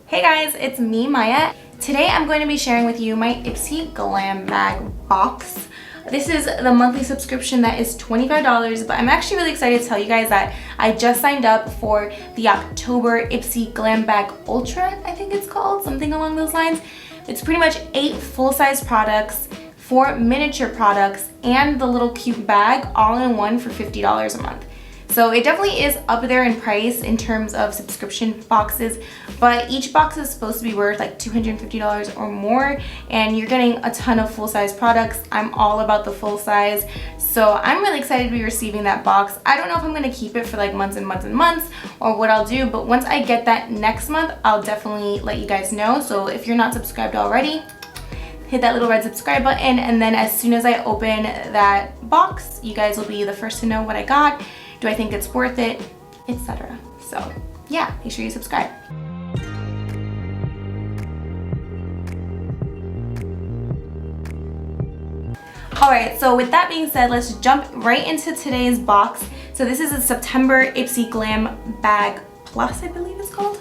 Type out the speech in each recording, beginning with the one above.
Hey guys, it's me, Maya. Today I'm going to be sharing with you my Ipsy Glam bag box. This is the monthly subscription that is $25, but I'm actually really excited to tell you guys that I just signed up for the October Ipsy Glam Bag Ultra, I think it's called, something along those lines. It's pretty much 8 full-size products, 4 miniature products, and the little cute bag all in one for $50 a month. So it definitely is up there in price in terms of subscription boxes, but each box is supposed to be worth like $250 or more, and you're getting a ton of full-size products. I'm all about the full size, so I'm really excited to be receiving that box. I don't know if I'm gonna keep it for like months and months and months or what I'll do, but once I get that next month, I'll definitely let you guys know. So if you're not subscribed already, hit that little red subscribe button, and then as soon as I open that box, you guys will be the first to know what I got. Do I think it's worth it, etc. So yeah, make sure you subscribe. Alright, so with that being said, let's jump right into today's box. So this is a September Ipsy Glam Bag Plus, I believe it's called.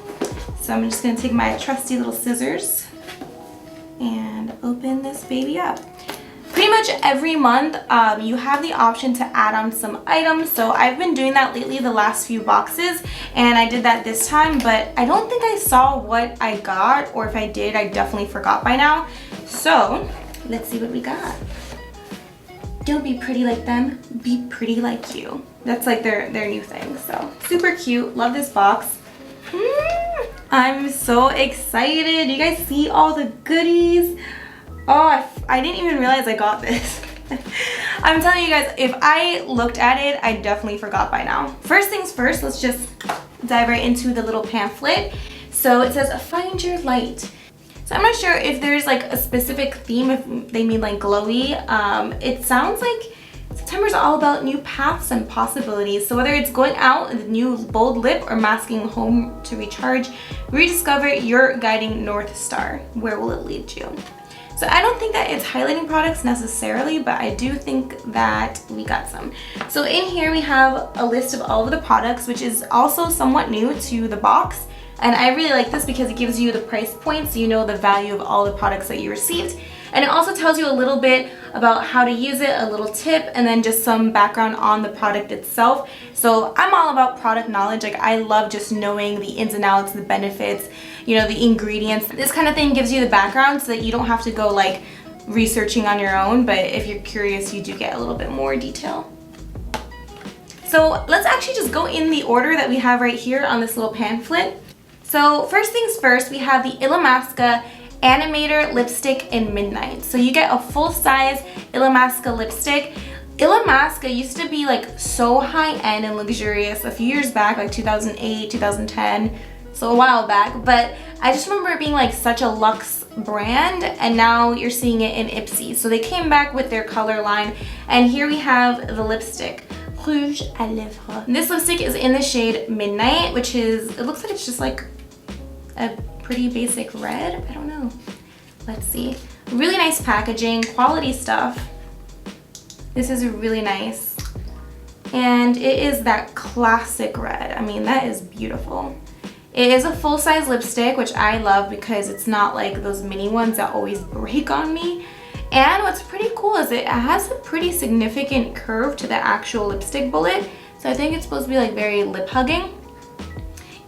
So I'm just going to take my trusty little scissors and open this baby up. Pretty much every month you have the option to add on some items, so I've been doing that lately the last few boxes, and I did that this time, but I don't think I saw what I got, or if I did, I definitely forgot by now. So let's see what we got. Don't be pretty like them, be pretty like you. That's like their new thing, so super cute. Love this box. I'm so excited. You guys see all the goodies? Oh, I didn't even realize I got this. I'm telling you guys, if I looked at it, I definitely forgot by now. First things first, let's just dive right into the little pamphlet. So it says, find your light. So I'm not sure if there's like a specific theme, if they mean like glowy. It sounds like September's all about new paths and possibilities. So whether it's going out with a new bold lip or masking home to recharge, rediscover your guiding North Star. Where will it lead you? So I don't think that it's highlighting products necessarily, but I do think that we got some. So in here we have a list of all of the products, which is also somewhat new to the box. And I really like this because it gives you the price point, so you know the value of all the products that you received. And it also tells you a little bit about how to use it, a little tip, and then just some background on the product itself. So I'm all about product knowledge. Like, I love just knowing the ins and outs, the benefits, you know, the ingredients. This kind of thing gives you the background so that you don't have to go like researching on your own, but if you're curious, you do get a little bit more detail. So let's actually just go in the order that we have right here on this little pamphlet. So first things first, we have the Illimasqua Antimatter lipstick in Midnight. So you get a full-size Illimasqua lipstick. Illimasqua used to be like so high-end and luxurious a few years back, like 2008, 2010, so a while back, but I just remember it being like such a luxe brand, and now you're seeing it in Ipsy. So they came back with their color line, and here we have the lipstick, Rouge à Lèvres. This lipstick is in the shade Midnight, which is, it looks like it's just like a pretty basic red. I don't know. Let's see. Really nice packaging, quality stuff. This is really nice. And it is that classic red. I mean, that is beautiful. It is a full-size lipstick, which I love because it's not like those mini ones that always break on me. And what's pretty cool is it has a pretty significant curve to the actual lipstick bullet. So I think it's supposed to be like very lip hugging.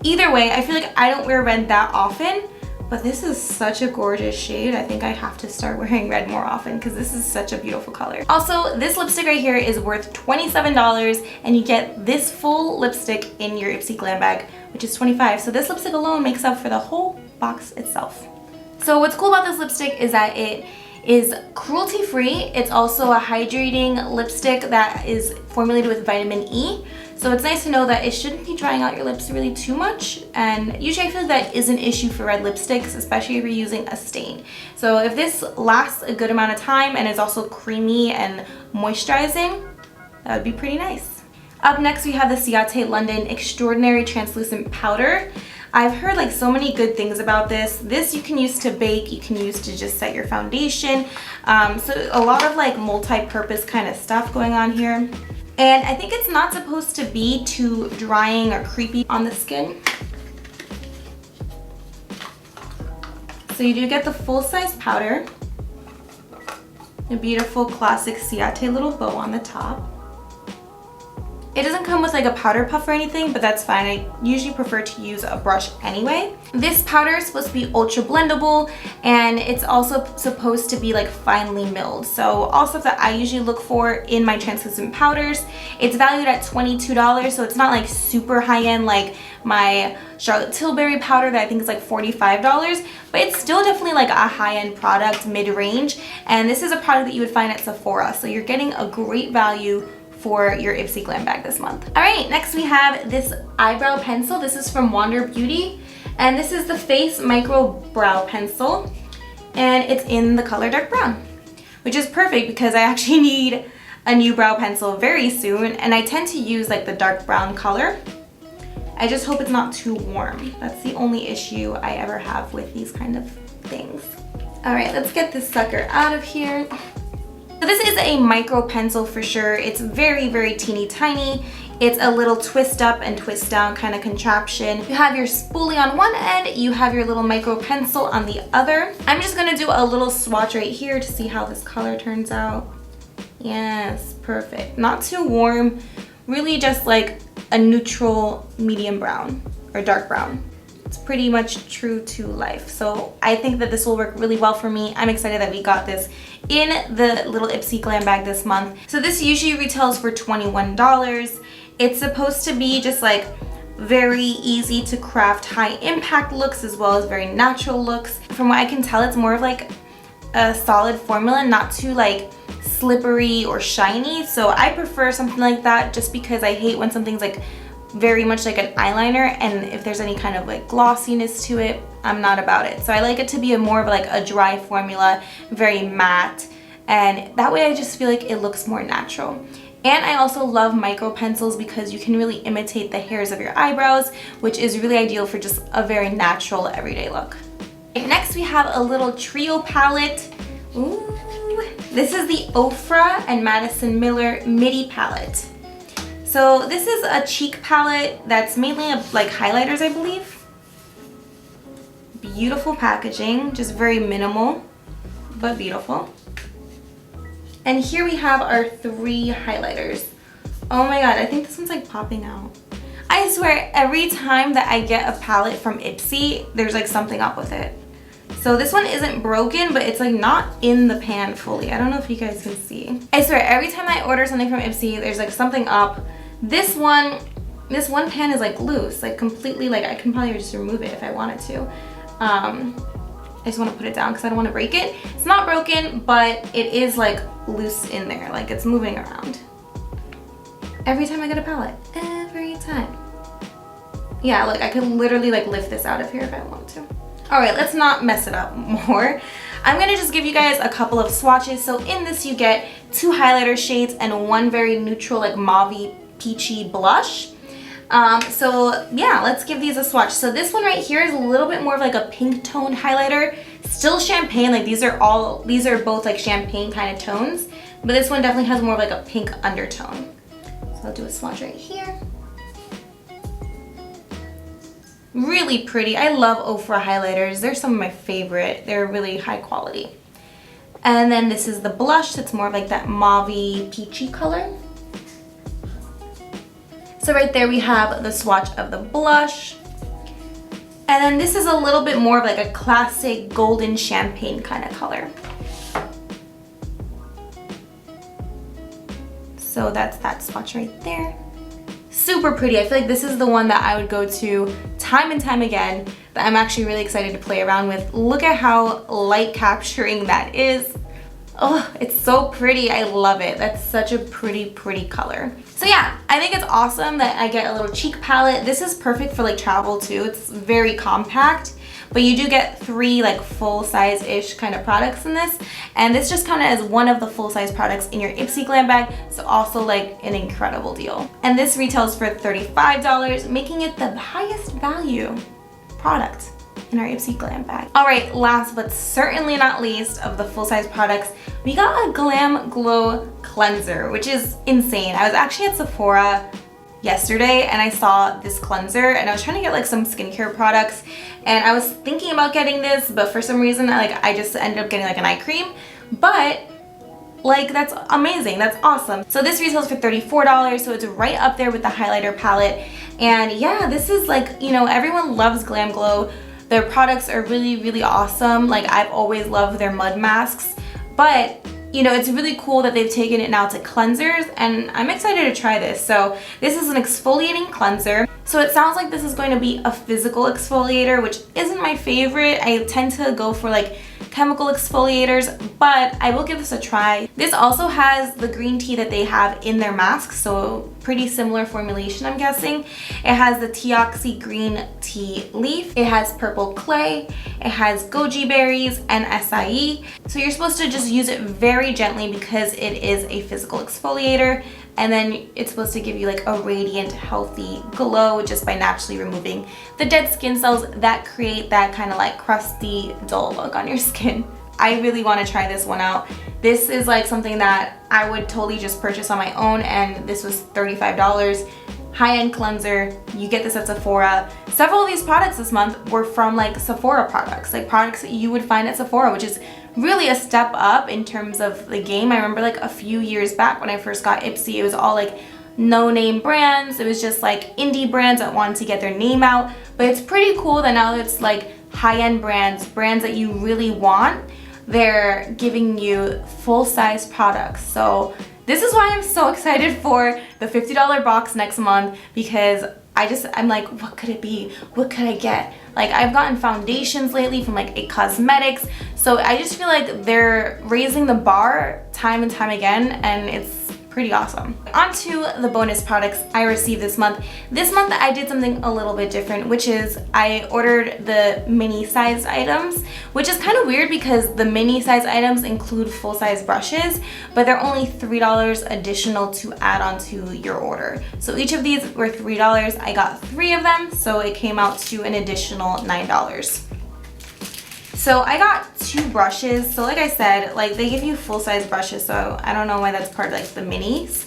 Either way, I feel like I don't wear red that often, but this is such a gorgeous shade. I think I have to start wearing red more often because this is such a beautiful color. Also, this lipstick right here is worth $27, and you get this full lipstick in your Ipsy Glam bag, which is $25. So this lipstick alone makes up for the whole box itself. So what's cool about this lipstick is that it is cruelty-free. It's also a hydrating lipstick that is formulated with vitamin E. So it's nice to know that it shouldn't be drying out your lips really too much, and usually I feel that is an issue for red lipsticks, especially if you're using a stain. So if this lasts a good amount of time and is also creamy and moisturizing, that would be pretty nice. Up next we have the Ciate London Extraordinary Translucent Powder. I've heard like so many good things about this. This you can use to bake, you can use to just set your foundation. So a lot of like multi-purpose kind of stuff going on here. And I think it's not supposed to be too drying or creepy on the skin. So you do get the full-size powder, a beautiful classic Ciate little bow on the top. It doesn't come with like a powder puff or anything, but that's fine. I usually prefer to use a brush anyway. This powder is supposed to be ultra blendable, and it's also supposed to be like finely milled. So all stuff that I usually look for in my translucent powders. It's valued at $22, so it's not like super high end like my Charlotte Tilbury powder that I think is like $45, but it's still definitely like a high-end product, mid-range, and this is a product that you would find at Sephora, so you're getting a great value for your Ipsy Glam bag this month. All right, next we have this eyebrow pencil. This is from Wander Beauty, and this is the Face Micro Brow Pencil, and it's in the color dark brown, which is perfect because I actually need a new brow pencil very soon, and I tend to use like the dark brown color. I just hope it's not too warm. That's the only issue I ever have with these kind of things. All right, let's get this sucker out of here. So this is a micro pencil for sure. It's very, very teeny tiny. It's a little twist up and twist down kind of contraption. You have your spoolie on one end, you have your little micro pencil on the other. I'm just gonna do a little swatch right here to see how this color turns out. Yes, perfect. Not too warm, really just like a neutral medium brown or dark brown. It's pretty much true to life. So I think that this will work really well for me. I'm excited that we got this in the little Ipsy Glam bag this month. So this usually retails for $21. It's supposed to be just like very easy to craft high impact looks as well as very natural looks. From what I can tell, it's more of like a solid formula, not too like slippery or shiny. So I prefer something like that just because I hate when something's like very much like an eyeliner, and if there's any kind of like glossiness to it, I'm not about it. So I like it to be more of like a dry formula, very matte, and that way I just feel like it looks more natural. And I also love micro pencils because you can really imitate the hairs of your eyebrows, which is really ideal for just a very natural everyday look. Next we have a little trio palette. Ooh, this is the Ofra and Madison Miller Midi palette. So this is a cheek palette that's mainly like highlighters, I believe. Beautiful packaging, just very minimal, but beautiful. And here we have our 3 highlighters. Oh my god, I think this one's like popping out. I swear, every time that I get a palette from Ipsy, there's like something up with it. So this one isn't broken, but it's like not in the pan fully. I don't know if you guys can see. I swear, every time I order something from Ipsy, there's like something up. This one pan is like loose, like completely, like I can probably just remove it if I wanted to. I just want to put it down because I don't want to break it. It's not broken, but it is like loose in there, like it's moving around. Every time I get a palette, every time. Yeah, like I could literally like lift this out of here if I want to. All right, let's not mess it up more. I'm gonna just give you guys a couple of swatches. So in this you get 2 highlighter shades and 1 very neutral like mauve peachy blush. So yeah, let's give these a swatch. So this one right here is a little bit more of like a pink toned highlighter. Still champagne, like these are both like champagne kind of tones, but this one definitely has more of like a pink undertone. So I'll do a swatch right here. Really pretty. I love Ofra highlighters. They're some of my favorite. They're really high quality. And then this is the blush. That's more of like that mauve peachy color. So right there we have the swatch of the blush. And then this is a little bit more of like a classic golden champagne kind of color. So that's that swatch right there. Super pretty. I feel like this is the one that I would go to time and time again, that I'm actually really excited to play around with. Look at how light capturing that is. Oh, it's so pretty. I love it. That's such a pretty color. So yeah, I think it's awesome that I get a little cheek palette. This is perfect for like travel too. It's very compact, but you do get 3 like full-size-ish kind of products in this. And this just counted as one of the full-size products in your Ipsy Glam bag, so also like an incredible deal. And this retails for $35, making it the highest value product in our Ipsy Glam bag. All right, last but certainly not least of the full-size products, we got a Glamglow cleanser, which is insane. I was actually at Sephora yesterday and I saw this cleanser and I was trying to get like some skincare products and I was thinking about getting this, but for some reason I just ended up getting like an eye cream. But like, that's amazing, that's awesome. So this retails for $34, so it's right up there with the highlighter palette. And yeah, this is like, you know, everyone loves Glamglow. Their products are really awesome. Like, I've always loved their mud masks, but you know, it's really cool that they've taken it now to cleansers, and I'm excited to try this. So this is an exfoliating cleanser. So it sounds like this is going to be a physical exfoliator, which isn't my favorite. I tend to go for like chemical exfoliators, but I will give this a try. This also has the green tea that they have in their mask, so pretty similar formulation, I'm guessing. It has the Teoxy green tea leaf, it has purple clay, it has goji berries and acai. So you're supposed to just use it very gently because it is a physical exfoliator, and then it's supposed to give you like a radiant, healthy glow just by naturally removing the dead skin cells that create that kind of like crusty, dull look on your skin. I really want to try this one out. This is like something that I would totally just purchase on my own, and this was $35. High-end cleanser. You get this at Sephora. Several of these products this month were from like Sephora products, like products that you would find at Sephora, which is really a step up in terms of the game. I remember like a few years back when I first got Ipsy, it was all like no-name brands. It was just like indie brands that wanted to get their name out. But it's pretty cool that now it's like high-end brands that you really want, they're giving you full-size products. So this is why I'm so excited for the $50 box next month, because I'm like, what could it be? What could I get? Like, I've gotten foundations lately from like cosmetics, so I just feel like they're raising the bar time and time again, and it's pretty awesome. On to the bonus products I received this month. This month I did something a little bit different, which is I ordered the mini size items, which is kind of weird because the mini size items include full size brushes, but they're only $3 additional to add on to your order. So each of these were $3. I got 3 of them, so it came out to an additional $9. So I got 2 brushes. So like I said, like they give you full-size brushes, so I don't know why that's part of like the minis.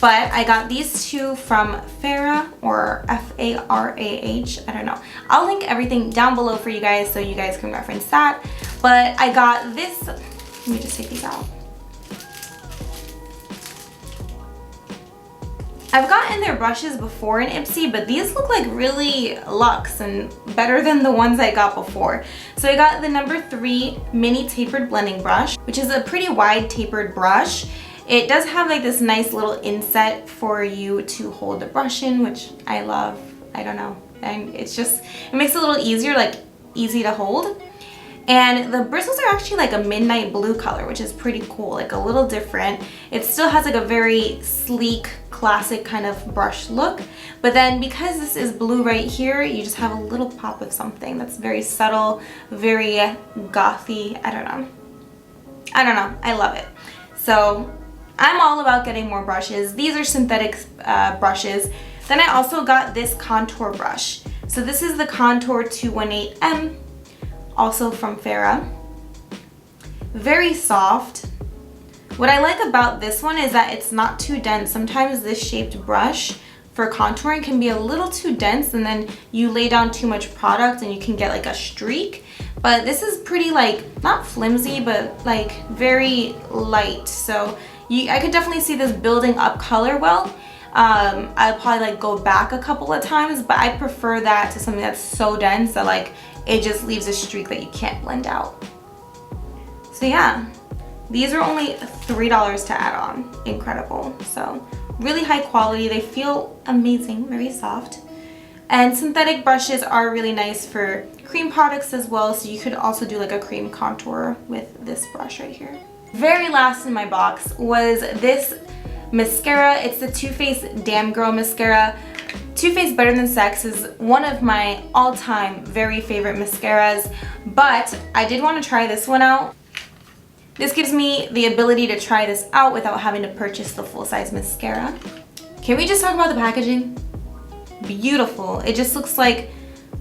But I got these 2 from F.A.R.A.H or F.A.R.A.H, I don't know. I'll link everything down below for you guys so you guys can reference that. But I got this, let me just take these out. I've gotten their brushes before in Ipsy, but these look like really luxe and better than the ones I got before. So I got the number 3 mini tapered blending brush, which is a pretty wide tapered brush. It does have like this nice little inset for you to hold the brush in, which I love. I don't know. And it's just, it makes it a little easier, like easy to hold. And the bristles are actually like a midnight blue color, which is pretty cool, like a little different. It still has like a very sleek, classic kind of brush look. But then because this is blue right here, you just have a little pop of something that's very subtle, very gothy. I don't know. I love it. So I'm all about getting more brushes. These are synthetic brushes. Then I also got this contour brush. So this is the Contour 218M. Also from F.A.R.A.H. Very soft. What I like about this one is that it's not too dense. Sometimes this shaped brush for contouring can be a little too dense, and then you lay down too much product and you can get like a streak. But this is pretty like, not flimsy, but like very light. So I could definitely see this building up color well. I'll probably like go back a couple of times, but I prefer that to something that's so dense that like it just leaves a streak that you can't blend out. So yeah, these are only $3 to add on. Incredible. So really high quality. They feel amazing, very soft. And synthetic brushes are really nice for cream products as well, so you could also do like a cream contour with this brush right here. Very last in my box was this mascara. It's the Too Faced Damn Girl mascara. Too Faced Better Than Sex is one of my all-time very favorite mascaras, but I did want to try this one out. This gives me the ability to try this out without having to purchase the full-size mascara. Can we just talk about the packaging? Beautiful. It just looks like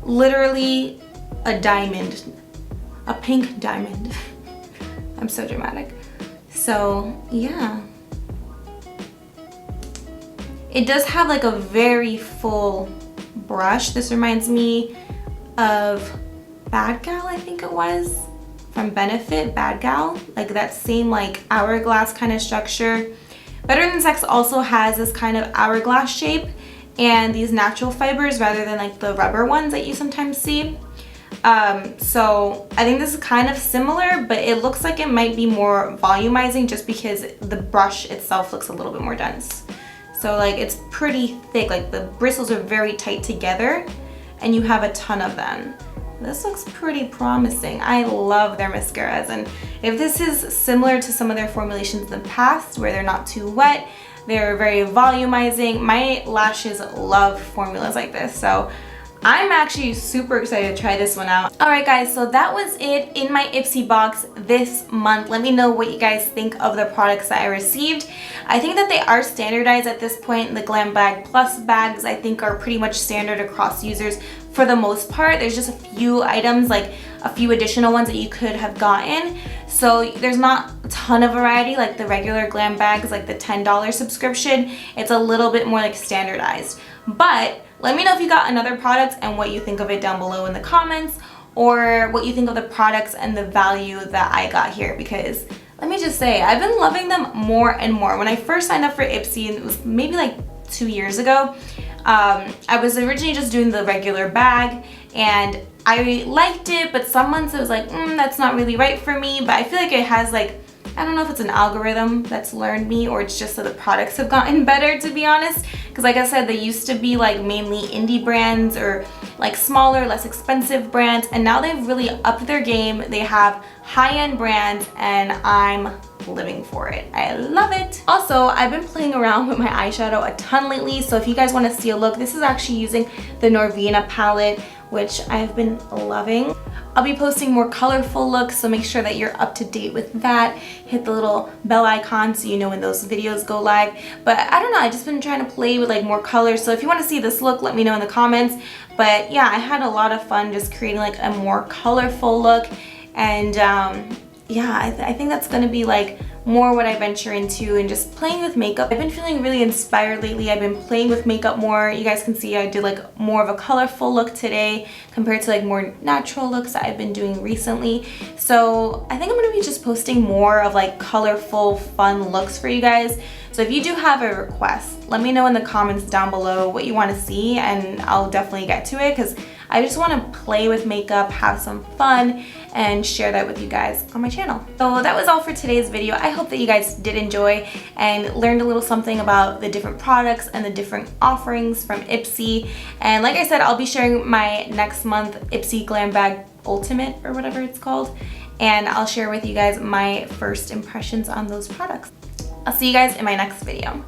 literally a diamond, a pink diamond. I'm so dramatic. So yeah. It does have like a very full brush. This reminds me of Bad Gal, I think it was, from Benefit, Bad Gal. Like that same like hourglass kind of structure. Better Than Sex also has this kind of hourglass shape and these natural fibers rather than like the rubber ones that you sometimes see. So I think this is kind of similar, but it looks like it might be more volumizing just because the brush itself looks a little bit more dense. So like it's pretty thick, like the bristles are very tight together and you have a ton of them. This looks pretty promising. I love their mascaras, and if this is similar to some of their formulations in the past where they're not too wet, they're very volumizing. My lashes love formulas like this, so I'm actually super excited to try this one out. Alright guys, so that was it in my Ipsy box this month. Let me know what you guys think of the products that I received. I think that they are standardized at this point. The Glam Bag Plus bags I think are pretty much standard across users for the most part. There's just a few items, like a few additional ones that you could have gotten. So there's not a ton of variety like the regular Glam bags, like the $10 subscription. It's a little bit more like standardized. But let me know if you got another product and what you think of it down below in the comments, or what you think of the products and the value that I got here, because let me just say, I've been loving them more and more. When I first signed up for Ipsy, and it was maybe like 2 years ago, I was originally just doing the regular bag and I liked it, but some months it was like, that's not really right for me. But I feel like it has like, I don't know if it's an algorithm that's learned me or it's just that the products have gotten better, to be honest. Because like I said, they used to be like mainly indie brands or like smaller, less expensive brands, and now they've really upped their game. They have high-end brands and I'm living for it. I love it. Also, I've been playing around with my eyeshadow a ton lately, so if you guys want to see a look, this is actually using the Norvina palette, which I've been loving. I'll be posting more colorful looks, so make sure that you're up to date with that. Hit the little bell icon so you know when those videos go live. But I don't know, I've just been trying to play with like more colors, so if you want to see this look, let me know in the comments. But yeah, I had a lot of fun just creating like a more colorful look, and yeah, I think that's gonna be like more what I venture into, and just playing with makeup. I've been feeling really inspired lately. I've been playing with makeup more. You guys can see I did like more of a colorful look today compared to like more natural looks that I've been doing recently. So I think I'm gonna be just posting more of like colorful, fun looks for you guys. So if you do have a request, let me know in the comments down below what you want to see, and I'll definitely get to it, because I just want to play with makeup, have some fun, and share that with you guys on my channel. So that was all for today's video. I hope that you guys did enjoy and learned a little something about the different products and the different offerings from Ipsy. And like I said, I'll be sharing my next month Ipsy Glam Bag Ultimate, or whatever it's called, and I'll share with you guys my first impressions on those products. I'll see you guys in my next video.